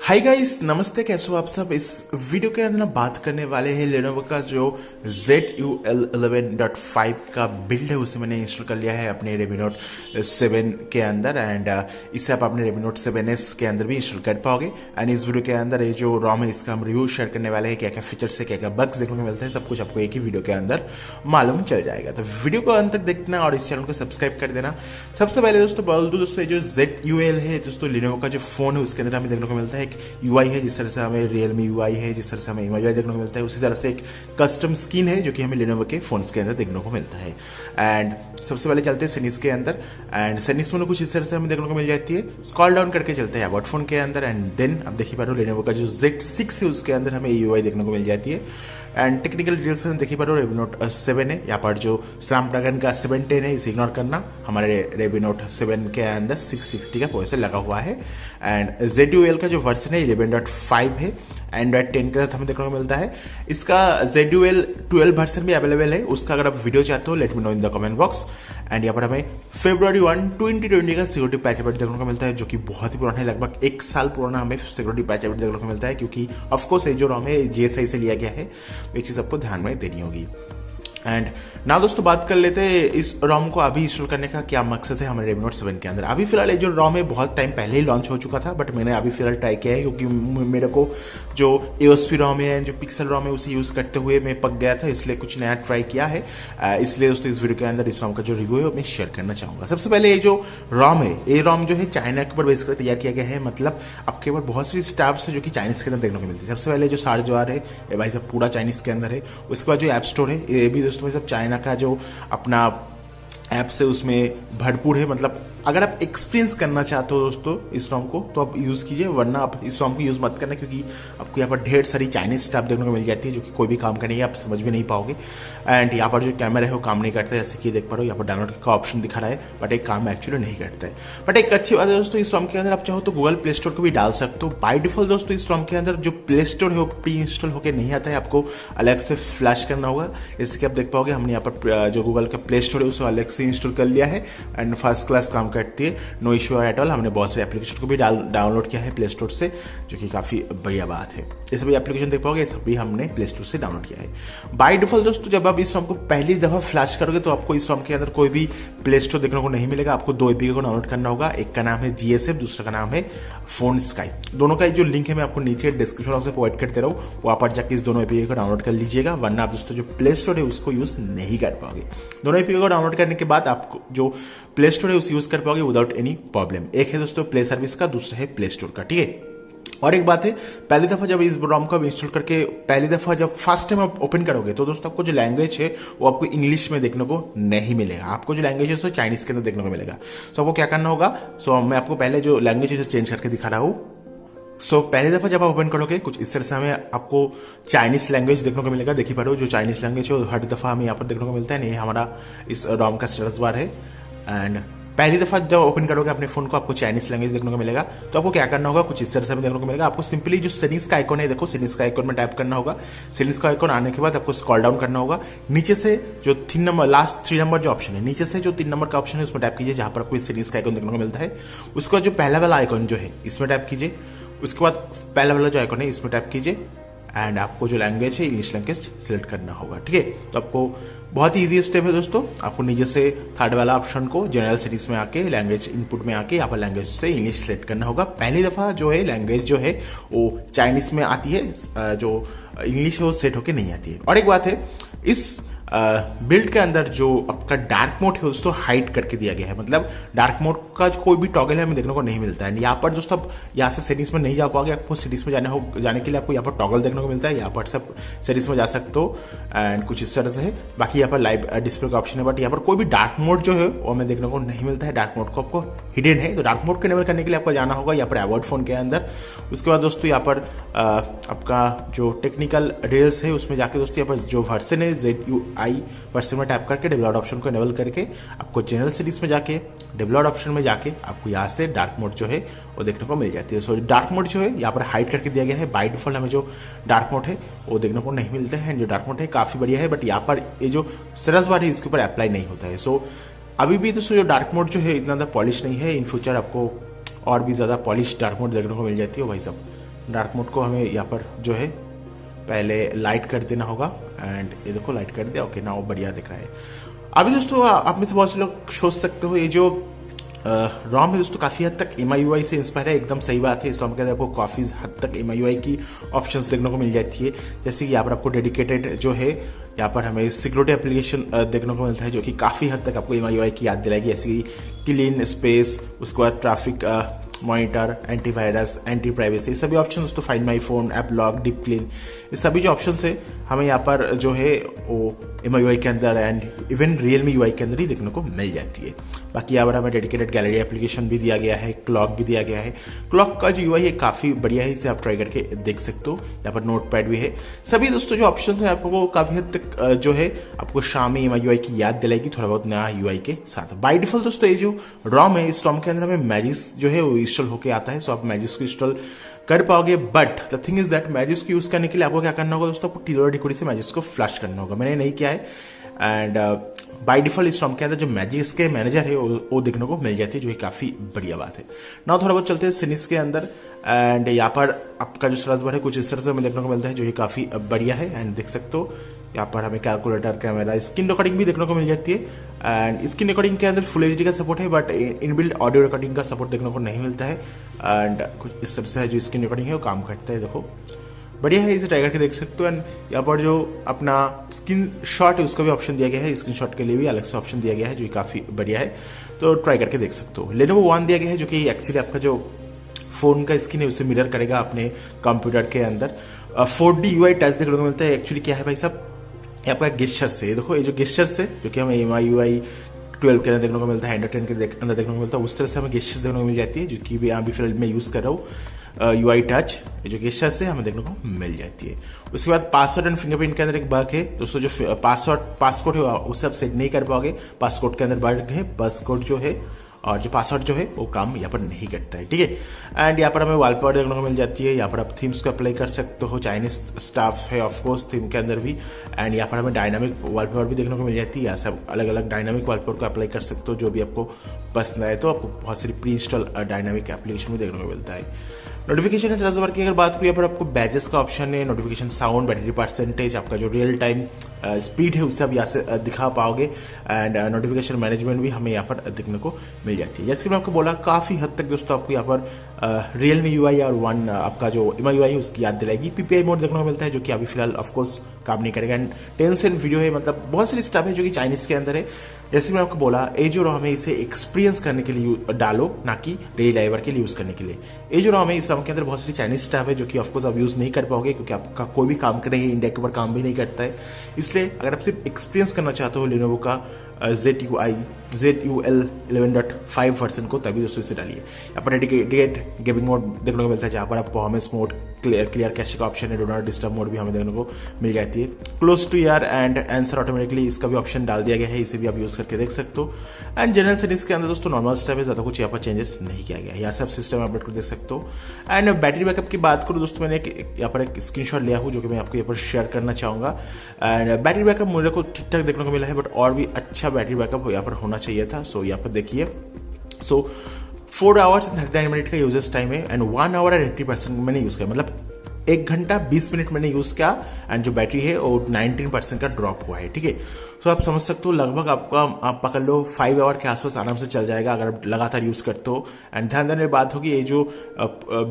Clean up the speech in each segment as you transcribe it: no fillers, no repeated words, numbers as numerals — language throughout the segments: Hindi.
हाय गाइस, नमस्ते। कैसे हो आप सब। इस वीडियो के अंदर ना बात करने वाले हैं लेनोवो का जो ZUI 11.5 का बिल्ड है उसे मैंने इंस्टॉल कर लिया है अपने Redmi Note 7 के अंदर एंड इसे आप अपने Redmi Note 7S के अंदर भी इंस्टॉल कर पाओगे। एंड इस वीडियो के अंदर ये जो ROM है इसका हम रिव्यू शेयर करने वाले हैं, क्या क्या फीचर्स है, क्या क्या बग्स देखने को मिलते हैं, सब कुछ आपको एक ही वीडियो के अंदर मालूम चल जाएगा। तो वीडियो को अंत तक देखना और इस चैनल को सब्सक्राइब कर देना। सबसे पहले दोस्तों बोल दूं दोस्तों, ये जो ZUI है दोस्तों लेनोवो का जो फोन है उसके अंदर हमें देखने को मिलता है UI है, जिस तरह से हमें Realme UI है, जिस तरह से हमें MIUI देखने को मिलता है, उसी तरह से एक कस्टम स्किन है जो कि हमें Lenovo के फोन्स के अंदर देखने को मिलता है। एंड सबसे पहले चलते हैं सेटिंग्स के अंदर एंड सेटिंग्स में कुछ इस तरह से हमें देखने को मिल जाती है। स्क्रॉल डाउन करके चलते हैं अबाउट फोन के अंदर एंड देन अब देखिए पा रहे हो Lenovo का जो Z6 है उसके अंदर हमें UI देखने को मिल जाती है। एंड टेक्निकल डिटेल्स में देखिए पा रहे हो Redmi Note 7 है, यहाँ पर जो स्नैपड्रैगन का 710 है इसे इग्नोर करना। हमारे Redmi Note 7 के अंदर 660 का प्रोसेसर लगा हुआ है एंड ZUI का जो वर्जन है 11.5 है। एंड्रॉइड 10 के साथ हमें देखने को मिलता है। इसका ZUI 12 वर्जन भी अवेलेबल है, उसका अगर आप वीडियो चाहते हो let me know in the comment box. And यहाँ पर हमें February 1, 2020 का सिक्योरिटी पैच अपडेट देखने को मिलता है जो कि बहुत ही पुराना है, लगभग एक साल पुराना हमें सिक्योरिटी पैच अपडेट देखने को मिलता है, क्योंकि ऑफकोर्स ये जो ROM है GSI से लिया गया है, ये चीज़ आपको ध्यान में देनी होगी। एंड ना दोस्तों बात कर लेते हैं इस ROM को अभी इंस्टॉल करने का क्या मकसद है हमारे Redmi Note 7 के अंदर। अभी फिलहाल ये जो ROM है बहुत टाइम पहले ही लॉन्च हो चुका था, बट मैंने अभी फिलहाल ट्राई किया है क्योंकि मेरे को जो AOSP ROM है, जो पिक्सल ROM है उसे यूज़ करते हुए मैं पक गया था, इसलिए कुछ नया ट्राई किया है। इसलिए दोस्तों इस वीडियो के अंदर इस ROM का जो रिव्यू है वो मैं शेयर करना चाहूँगा। सबसे पहले ये जो ROM है, ये ROM जो है चाइना के ऊपर बेस कर तैयार किया गया है, मतलब आपके ऊपर बहुत सी स्टैप्स है जो कि चाइनीज़ के अंदर देखने को मिलती है। सबसे पहले जो सार्जवार है ये भाई साहब पूरा चाइनीज़ के अंदर है। उसके बाद जो ऐप स्टोर है ये भी दोस्तों भाई साहब चाइना का जो अपना ऐप्स है उसमें भरपूर है। मतलब अगर आप एक्सपीरियंस करना चाहते हो दोस्तों इस ROM को तो आप यूज़ कीजिए, वरना आप इस ROM को यूज़ मत करना, क्योंकि आपको यहाँ पर ढेर सारी चाइनीज स्टैप देखने को मिल जाती है जो कि कोई भी काम का नहीं है, आप समझ भी नहीं पाओगे। एंड यहाँ पर जो कैमरा है वो काम नहीं करता है, जैसे कि देख पा रहे हो यहाँ पर डाउनलोड का ऑप्शन दिखा रहा है, बट एक काम एक्चुअली नहीं करता है। बट एक अच्छी बात है दोस्तों इस ROM के अंदर आप चाहो तो गूगल प्ले स्टोर को भी डाल सकते हो। बाय डिफॉल्ट दोस्तों इस ROM के अंदर जो प्ले स्टोर है वो प्री इंस्टॉल होकर नहीं आता है, आपको अलग से फ्लैश करना होगा। जैसे कि आप देख पाओगे हमने यहाँ पर जो गूगल का प्ले स्टोर है उसे अलग से इंस्टॉल कर लिया है एंड फर्स्ट क्लास काम करती है, नो इशू एट ऑल। हमने बहुत सारे एप्लीकेशन को भी डाउनलोड किया है प्ले स्टोर से, जो कि काफ़ी बढ़िया बात है। ये सभी एप्लीकेशन देख पाओगे सभी हमने प्ले स्टोर से डाउनलोड किया है। बाय डिफॉल्ट दोस्तों जब आप इस ROM को पहली दफ़ा फ्लैश करोगे तो आपको इस ROM के अंदर कोई भी प्ले स्टोर देखने को नहीं मिलेगा। आपको दो एपीके को डाउनलोड करना होगा, एक का नाम है GSF, दूसरा का नाम है फोन स्काई। दोनों का जो लिंक है मैं आपको नीचे डिस्क्रिप्शन बॉक्स में प्रोवाइड करते रहूँ, वहाँ पर जाकर इस दोनों एपीके को डाउनलोड कर लीजिएगा, वरना आप दोस्तों जो प्ले स्टोर है उसको यूज़ नहीं कर पाओगे। दोनों एपीके को डाउनलोड करने के बाद आपको जो प्ले स्टोर है उसे यूज़ कर पाओगे विदाउट एनी प्रॉब्लम। एक है दोस्तों प्ले सर्विस का, दूसरा है प्ले स्टोर का, ठीक है। और एक बात है, पहली दफ़ा जब इस ROM को इंस्टॉल करके पहली दफ़ा जब फर्स्ट टाइम आप ओपन करोगे तो दोस्तों आपको जो लैंग्वेज है वो आपको इंग्लिश में देखने को नहीं मिलेगा, आपको जो लैंग्वेज है उसको चाइनीज़ के अंदर देखने को मिलेगा। सो आपको क्या करना होगा, सो मैं आपको पहले जो लैंग्वेज है चेंज करके दिखा रहा हूँ। सो पहली दफ़ा जब आप ओपन करोगे कुछ इस तरह से हमें आपको चाइनीज़ लैंग्वेज देखने को मिलेगा। देखिए पा रहे हो जो चाइनीज़ लैंग्वेज है वो हर दफ़ा हमें यहाँ पर देखने को मिलता है। नहीं, हमारा इस ROM का स्टेटस बार है एंड पहली दफ़ा जब ओपन करोगे अपने फोन को आपको चाइनीज़ लैंग्वेज देखने को मिलेगा। तो आपको क्या करना होगा, कुछ इस तरह से देखने को मिलेगा। आपको सिंपली जो सेटिंग्स का आइकॉन है, देखो सेटिंग्स का आइकॉन में टाइप करना होगा। सेटिंग्स का आइकॉन आने के बाद आपको स्क्रॉल डाउन करना होगा, नीचे से जो 3 नंबर लास्ट 3 नंबर जो ऑप्शन है, नीचे से जो 3 नंबर का ऑप्शन है उसमें टाइप कीजिए, जहाँ पर आपको इस सेटिंग्स का आइकॉन देखने को मिलता है। उसके बाद जो पहला वाला आइकॉन जो है इसमें टाइप कीजिए, उसके बाद पहला वाला जो आइकॉन है इसमें टाइप कीजिए एंड आपको जो लैंग्वेज है इंग्लिश लैंग्वेज सिलेक्ट करना होगा, ठीक है। तो आपको बहुत ही ईजी स्टेप है दोस्तों, आपको नीचे से थर्ड वाला ऑप्शन को जनरल सेटिंग्स में आके लैंग्वेज इनपुट में आके यहाँ पर लैंग्वेज से इंग्लिश सेलेक्ट करना होगा। पहली दफ़ा जो है लैंग्वेज जो है वो चाइनीज़ में आती है, जो इंग्लिश है वो सेट होके नहीं आती है। और एक बात है, इस बिल्ड के अंदर जो आपका डार्क मोड है दोस्तों हाइड करके दिया गया है, मतलब डार्क मोड का जो कोई भी टॉगल है हमें देखने को नहीं मिलता है। यहाँ पर दोस्तों आप यहाँ से सेटिंग्स में नहीं जा पाओगे, आपको सेटिंग्स में जाने के लिए आपको यहाँ पर टॉगल देखने को मिलता है, यहाँ पर सब सेटिंग्स में जा सकते हो एंड कुछ इस तरह से है। बाकी यहाँ पर लाइव डिस्प्ले का ऑप्शन है, बट यहाँ पर कोई भी डार्क मोड जो है वो हमें देखने को नहीं मिलता है। डार्क मोड को आपको हिडन है, तो डार्क मोड को इनेबल करने के लिए आपको जाना होगा यहाँ पर अबाउट फोन के अंदर। उसके बाद दोस्तों यहाँ पर आपका जो टेक्निकल डिटेल्स है उसमें जाके दोस्तों यहाँ पर जो वर्जन है ZUI वर्जन में टैप करके डेवलप ऑप्शन को इनेबल करके आपको जनरल सेटिंग्स में जाके डेवलप ऑप्शन में जाके आपको यहाँ से डार्क मोड जो है वो देखने को मिल जाती है। सो डार्क मोड जो है यहाँ पर हाइड करके दिया गया है। बाय डिफॉल्ट हमें जो डार्क मोड है वो देखने को नहीं मिलते हैं। जो डार्क मोड है काफ़ी बढ़िया है, बट यहाँ पर ये जो सरस बार है इसके ऊपर अप्लाई नहीं होता है। सो अभी भी दोस्तों जो डार्क मोड जो है इतना ज़्यादा पॉलिश नहीं है, इन फ्यूचर आपको और भी ज़्यादा पॉलिश डार्क मोड देखने को मिल जाती है। भाई साहब डार्क मोड को हमें यहाँ पर जो है पहले लाइट कर देना होगा एंड ये देखो लाइट कर दिया। ओके, ना वो बढ़िया दिख रहा है। अभी दोस्तों आप में से बहुत से लोग सोच सकते हो ये जो रॉम है दोस्तों काफ़ी हद तक MIUI से इंस्पायर है। एकदम सही बात है। इस रॉम के अंदर आपको काफ़ी हद तक MIUI की ऑप्शंस देखने को मिल जाती है। जैसे कि यहाँ पर आपको डेडिकेटेड जो है यहाँ पर हमें सिक्योरिटी एप्लीकेशन देखने को मिलता है जो कि काफ़ी हद तक आपको MIUI की याद दिलाएगी। ऐसी क्लीन स्पेस, उसके बाद traffic monitor, antivirus, anti privacy, सभी ऑप्शन दोस्तों, find my phone, app lock, deep clean, ये सभी जो ऑप्शन है हमें यहाँ पर जो है वो MIUI के अंदर एंड इवन Realme UI के अंदर ही देखने को मिल जाती है। बाकी यहाँ पर हमें डेडिकेटेड गैलरी एप्लीकेशन भी दिया गया है, क्लॉक भी दिया गया है। क्लॉक का जो UI है काफ़ी बढ़िया है, इसे आप ट्राई करके देख सकते हो। यहाँ पर नोट पैड भी है। सभी दोस्तों जो ऑप्शन है आपको काफ़ी हद तक जो है आपको Xiaomi MIUI की याद दिलाएगी, थोड़ा बहुत नया UI के साथ। बाय डिफॉल्ट दोस्तों ये जो ROM है, इस ROM के अंदर हमें मैजिस जो है वो इंस्टॉल होकर आता है। सो आप मैजिस को इंस्टॉल कर पाओगे, but the thing is that Magisk को यूज करने के लिए आपको क्या करना होगा दोस्तों, आपको टीलोर डिकोडी से मैजिस को फ्लश करना होगा। मैंने नहीं किया है एंड बाय डिफॉल्ट इस ROM के अंदर जो मैजिस के मैनेजर है वो देखने को मिल जाती है, जो कि काफ़ी बढ़िया बात है। ना थोड़ा बहुत चलते हैं सिनिस के अंदर एंड यहाँ पर आपका जो सर्च बार है कुछ इस तरह से हमें देखने को मिलता है, जो कि काफ़ी बढ़िया है। एंड देख सकते हो यहाँ पर हमें कैलकुलेटर, कैमरा, स्क्रीन रिकॉर्डिंग भी देखने को मिल जाती है। एंड स्क्रीन रिकॉर्डिंग के अंदर फुल HD का सपोर्ट है, बट इनबिल्ट ऑडियो रिकॉर्डिंग का सपोर्ट देखने को नहीं मिलता है। एंड कुछ इस तरह से जो स्क्रीन रिकॉर्डिंग है वो काम करता है। देखो बढ़िया है, इसे ट्राई करके देख सकते हो। एंड यहाँ पर जो अपना स्क्रीन शॉट है उसका भी ऑप्शन दिया गया है, स्क्रीन शॉट के लिए भी अलग से ऑप्शन दिया गया है, जो कि काफ़ी बढ़िया है, तो ट्राई करके देख सकते हो। Lenovo ZUI दिया गया है, जो कि एक्चुअली आपका जो फोन का स्क्रीन है उसे मिरर करेगा अपने कंप्यूटर के अंदर। 4D UI टच देखने को मिलता है। एक्चुअली क्या है भाई साहब, ये आपका गेस्चर्स है। देखो ये जो गेस्चर्स है जो कि हमें MIUI 12 के अंदर देखने को मिलता है, एंड्रॉइड 10 के अंदर देखने को मिलता है, उस तरह से हमें गेस्चर्स देखने को मिल जाती है, जो कि भी अभी फिलहाल मैं यूज़ कर रहा हूँ। UI टच ये जो गेस्चर्स है हमें देखने को मिल जाती है। उसके बाद पासवर्ड एंड फिंगरप्रिंट के अंदर एक बग है दोस्तों, जो पासकोड है उसे आप सेट नहीं कर पाओगे। पासकोड के अंदर बग है, पासकोड जो है और जो पासवर्ड जो है वो काम यहाँ पर नहीं करता है, ठीक है। एंड यहाँ पर हमें वॉलपेपर देखने को मिल जाती है। यहाँ पर आप थीम्स को अप्लाई कर सकते हो, चाइनीज स्टाफ है ऑफकोर्स थीम के अंदर भी। एंड यहाँ पर हमें डायनामिक वॉलपेपर भी देखने को मिल जाती है। यहाँ से आप अलग अलग डायनामिक वॉलपेपर को अप्लाई कर सकते हो, जो भी आपको पसंद आए। तो आपको बहुत सारी प्री इंस्टॉल डायनामिक एप्लीकेशन भी देखने को मिलता है। नोटिफिकेशन ट्रांसफर की अगर बात करें, यहाँ पर आपको बैजेस का ऑप्शन है, नोटिफिकेशन साउंड, बैटरी परसेंटेज, आपका जो रियल टाइम स्पीड है उससे आप यहाँ से दिखा पाओगे। एंड नोटिफिकेशन मैनेजमेंट भी हमें यहाँ पर देखने को मिल जाती है। जैसे कि मैं आपको बोला काफ़ी हद तक दोस्तों आपको यहाँ पर Realme UI और वन आपका जो MIUI है उसकी याद दिलाएगी। PPI मोड देखने को मिलता है, जो कि अभी फिलहाल ऑफकोर्स काम नहीं करेगा। एंड 10 वीडियो है, मतलब बहुत सारी स्टफ है जो कि चाइनीज के अंदर है। जैसे मैं आपको बोला ये जो ROM है इसे एक्सपीरियंस करने के लिए डालो, ना कि डेली लाइवर के लिए यूज़ करने के लिए। ये जो ROM है इस ROM के अंदर बहुत सारी चाइनीज स्टफ है, जो कि ऑफकोर्स आप यूज़ नहीं कर पाओगे, क्योंकि आपका कोई भी काम करेंगे इंडिया के ऊपर काम भी नहीं करता है। इसलिए अगर आप सिर्फ एक्सपीरियंस करना चाहते हो Lenovo का ZUI 11.5 वर्जन को, तभी दोस्तों इसे डालिए। यहाँ पर डेडिकेटेड गेमिंग मोड देखने को मिलता है, जहाँ पर आप परफॉर्मेंस मोड, क्लियर कैश का ऑप्शन है, डू नॉट डिस्टर्ब मोड भी हमें देखने को मिल जाती है। Close two year and answer automatically, इसका भी ऑप्शन डाल दिया गया है, इसे भी आप यूज़ करके देख सकते हो। एंड जनरल सेटिंग्स के अंदर दोस्तों नॉर्मल स्टेप है, ज़्यादा कुछ यहाँ पर चेंजेस नहीं किया गया है। यहाँ से आप सिस्टम अपडेट को देख सकते हो। एंड बैटरी बैकअप की बात करूँ दोस्तों, मैंने यहाँ पर एक स्क्रीनशॉट लिया हूँ, जो कि मैं आपको यहाँ पर शेयर करना चाहूँगा। एंड बैटरी बैकअप मुझे को ठीक ठाक देखने को मिला है, बट और भी अच्छा बैटरी बैकअप यहाँ पर होना चाहिए था। सो यहाँ पर देखिए, सो 4 आवर्स 39 मिनट का यूजेस टाइम है एंड 1 आवर एंड 80% मैंने यूज़ किया, मतलब 1 घंटा 20 मिनट मैंने यूज़ किया। एंड जो बैटरी है वो 19% का ड्रॉप हुआ है, ठीक है। तो आप समझ सकते हो लगभग आपका आप पकड़ लो 5 आवर के आसपास आराम से चल जाएगा अगर आप लगातार यूज़ करते हो। एंड ध्यान देने की बात होगी, ये जो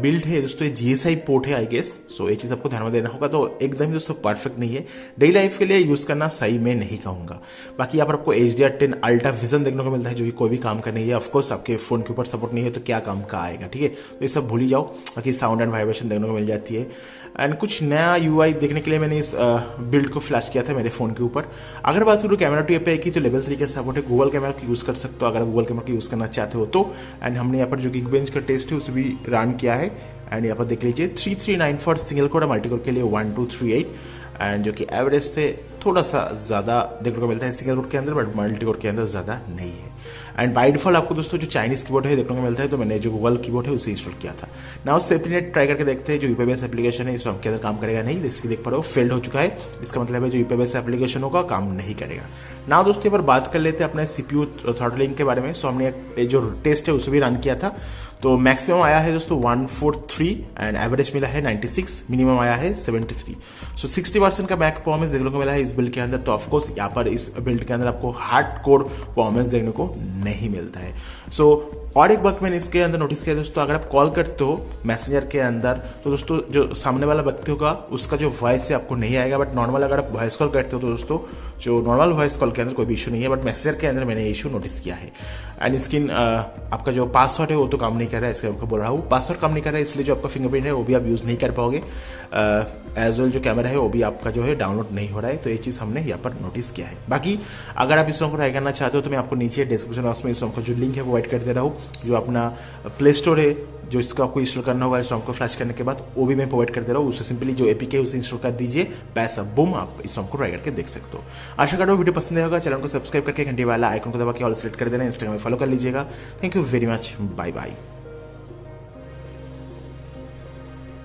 बिल्ड है दोस्तों ये GSI पोर्ट है आई गेस, सो ये चीज़ आपको ध्यान में देना होगा। तो एकदम दोस्तों परफेक्ट नहीं है, डेली लाइफ के लिए यूज़ करना सही में नहीं कहूँगा। बाकी यहाँ पर आपको HDR10 अल्ट्रा विजन देखने को मिलता है, जो कि कोई भी काम का नहीं है। ऑफकोर्स आपके फोन के ऊपर सपोर्ट नहीं है तो क्या काम का आएगा, ठीक है। तो ये सब भूल ही जाओ। बाकी साउंड एंड वाइब्रेशन देखने को मिल जाती है। एंड कुछ नया UI देखने के लिए मैंने इस बिल्ड को फ्लैश किया था मेरे फोन के ऊपर। अगर बात करूँ कैमरा टू एपीआई की, तो लेवल 3 के सपोर्ट है। गूगल कैमरा को यूज़ कर सकते हो अगर गूगल कैमरा को यूज़ करना चाहते हो तो। एंड हमने यहाँ पर जो Geekbench का टेस्ट है उसे भी रन किया है। एंड यहाँ पर देख लीजिए 3394 सिंगल कोर, मल्टी कोर के लिए 1238, एंड जो कि एवरेज से थोड़ा सा ज़्यादा देखने को मिलता है सिंगल कोर के अंदर, बट मल्टी कोर के अंदर ज़्यादा नहीं है। एंड बाय डिफॉल्ट आपको दोस्तों जो चाइनीज कीबोर्ड है देखने को मिलता है, तो मैंने जो गूगल कीबोर्ड है उसे इंस्टॉल किया था। नाउ सेफ्टीनेट ट्राई करके देखते हैं, जो यूपी बेस एप्लीकेशन है इस के अंदर काम करेगा नहीं, इसकी देख पा रहे हो फेल्ड हो चुका है। इसका मतलब है जो यूपी बेस एप्लीकेशन होगा काम नहीं करेगा। नाउ दोस्तों पर बात कर लेते हैं अपने CPU थ्रॉटलिंग के बारे में। सो हमने जो टेस्ट है उसे भी रन किया था। तो मैक्सिमम आया है दोस्तों 143 एंड एवरेज मिला है 96, मिनिमम आया है 73। सो 60% का बैक परफॉर्मेंस देखने को मिला है इस बिल्ड के अंदर। तो ऑफकोर्स यहाँ पर इस बिल्ड के अंदर आपको हार्ड कोर परफॉर्मेंस देखने को नहीं मिलता है। सो और एक बात मैंने इसके अंदर नोटिस किया दोस्तों, अगर आप कॉल करते हो मैसेंजर के अंदर तो दोस्तों जो सामने वाला व्यक्ति होगा उसका जो वॉइस है आपको नहीं आएगा, बट नॉर्मल अगर आप वॉइस कॉल करते हो तो दोस्तों जो नॉर्मल वॉइस कॉल के अंदर कोई भी इशू नहीं है, बट मैसेंजर के अंदर मैंने ये इशू नोटिस किया है। एंड इसकी आपका जो पासवर्ड है वो तो काम नहीं कर रहा है, इसके आपको बोल रहा हूँ पासवर्ड काम नहीं कर रहा है, इसलिए जो आपका फिंगरप्रिंट है वो भी आप यूज़ नहीं कर पाओगे। एज वेल जो कैमरा है वो भी आपका जो है डाउनलोड नहीं हो रहा है, तो ये चीज़ हमने यहाँ पर नोटिस किया है। बाकी अगर आप इस सॉन्ग को ट्राई करना चाहते हो तो मैं आपको नीचे डिस्क्रिप्शन बॉक्स में इस सॉन्ग का जो लिंक है प्रोवाइड कर दे रहा हूँ, जो अपना प्ले स्टोर है जो इसको आपको इंस्टॉल करना होगा इस सॉन्ग को फ्लैश करने के बाद, वो भी मैं प्रोवाइड कर दे रहा हूँ। उससे सिंपली जो एपीके है उसे इंस्टॉल कर दीजिए, पैसा बूम, आप इस सॉन्ग को ट्राई करके देख सकते हो। आशा करता हूँ वीडियो पसंद आएगा, चैनल को सब्सक्राइब करके घंटे वाला आइकन को दबा के ऑल सेलेक्ट कर देना, इंस्टाग्राम में फॉलो कर लीजिएगा। Thank you very much, bye bye.